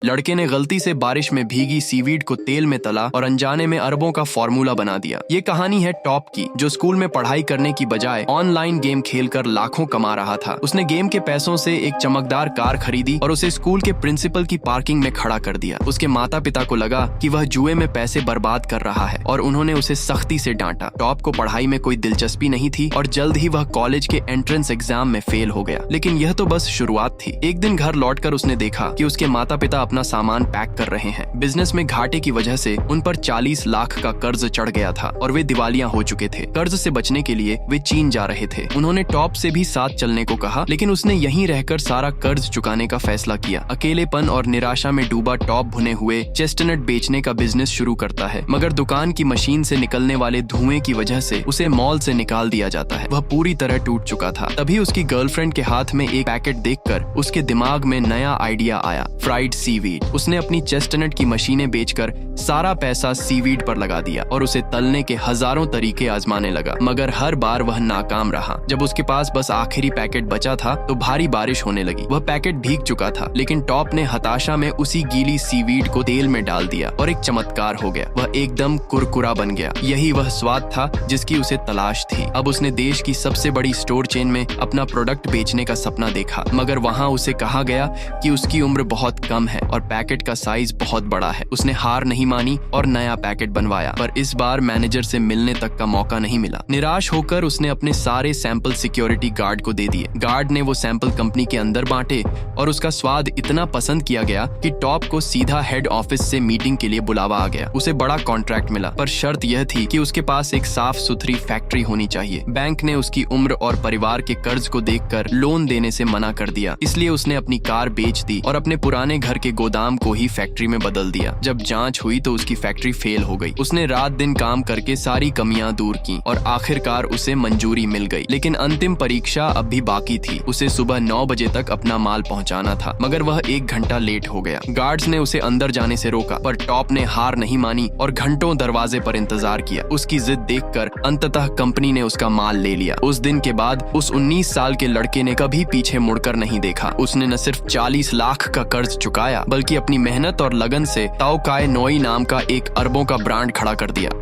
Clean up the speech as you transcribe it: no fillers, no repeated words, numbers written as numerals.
लड़के ने गलती से बारिश में भीगी सीवीड को तेल में तला और अनजाने में अरबों का फॉर्मूला बना दिया। ये कहानी है टॉप की, जो स्कूल में पढ़ाई करने की बजाय ऑनलाइन गेम खेलकर लाखों कमा रहा था। उसने गेम के पैसों से एक चमकदार कार खरीदी और उसे स्कूल के प्रिंसिपल की पार्किंग में खड़ा कर दिया। उसके माता पिता को लगा कि वह जुए में पैसे बर्बाद कर रहा है और उन्होंने उसे सख्ती से डांटा। टॉप को पढ़ाई में कोई दिलचस्पी नहीं थी और जल्द ही वह कॉलेज के एंट्रेंस एग्जाम में फेल हो गया। लेकिन यह तो बस शुरुआत थी। एक दिन घर लौटकर उसने देखा कि उसके माता पिता अपना सामान पैक कर रहे हैं। बिजनेस में घाटे की वजह से उन पर 40 लाख का कर्ज चढ़ गया था और वे दिवालिया हो चुके थे। कर्ज से बचने के लिए वे चीन जा रहे थे। उन्होंने टॉप से भी साथ चलने को कहा, लेकिन उसने यहीं रहकर सारा कर्ज चुकाने का फैसला किया। अकेलेपन और निराशा में डूबा टॉप भुने हुए चेस्टनट बेचने का बिजनेस शुरू करता है, मगर दुकान की मशीन से निकलने वाले धुएं की वजह से उसे मॉल से निकाल दिया जाता है। वह पूरी तरह टूट चुका था। तभी उसकी गर्लफ्रेंड के हाथ में एक पैकेट देखकर उसके दिमाग में नया आइडिया आया, फ्राइड सीवीड। उसने अपनी चेस्टनट की मशीनें बेचकर सारा पैसा सीवीड पर लगा दिया और उसे तलने के हजारों तरीके आजमाने लगा, मगर हर बार वह नाकाम रहा। जब उसके पास बस आखिरी पैकेट बचा था तो भारी बारिश होने लगी। वह पैकेट भीग चुका था, लेकिन टॉप ने हताशा में उसी गीली सीवीड को तेल में डाल दिया और एक चमत्कार हो गया। वह एकदम कुरकुरा बन गया। यही वह स्वाद था जिसकी उसे तलाश थी। अब उसने देश की सबसे बड़ी स्टोर चेन में अपना प्रोडक्ट बेचने का सपना देखा, मगर वहां उसे कहा गया कि उसकी उम्र बहुत कम है और पैकेट का साइज बहुत बड़ा है। उसने हार नहीं मानी और नया पैकेट बनवाया, पर इस बार मैनेजर से मिलने तक का मौका नहीं मिला। निराश होकर उसने अपने सारे सैंपल सिक्योरिटी गार्ड को दे दिए। गार्ड ने वो सैंपल कंपनी के अंदर बांटे और उसका स्वाद इतना पसंद किया गया कि टॉप को सीधा हेड ऑफिस से मीटिंग के लिए बुलावा आ गया। उसे बड़ा कॉन्ट्रैक्ट मिला, पर शर्त यह थी कि उसके पास एक साफ सुथरी फैक्ट्री होनी चाहिए। बैंक ने उसकी उम्र और परिवार के कर्ज को देखकर लोन देने से मना कर दिया, इसलिए उसने अपनी कार बेच दी और अपने पुराने घर के गोदाम को ही फैक्ट्री में बदल दिया। जब जांच हुई तो उसकी फैक्ट्री फेल हो गई। उसने रात दिन काम करके सारी कमियां दूर की और आखिरकार उसे मंजूरी मिल गई। लेकिन अंतिम परीक्षा अब भी बाकी थी। उसे सुबह 9 बजे तक अपना माल पहुंचाना था, मगर वह 1 घंटा लेट हो गया। गार्ड्स ने उसे अंदर जाने से रोका, पर टॉप ने हार नहीं मानी और घंटों दरवाजे पर इंतजार किया। उसकी जिद देखकर अंततः कंपनी ने उसका माल ले लिया। उस दिन के बाद उस 19 साल के लड़के ने कभी पीछे मुड़कर नहीं देखा। उसने न सिर्फ 40 लाख का कर्ज चुकाया, बल्कि अपनी मेहनत और लगन से ताओकाई नोई नाम का एक अरबों का ब्रांड खड़ा कर दिया।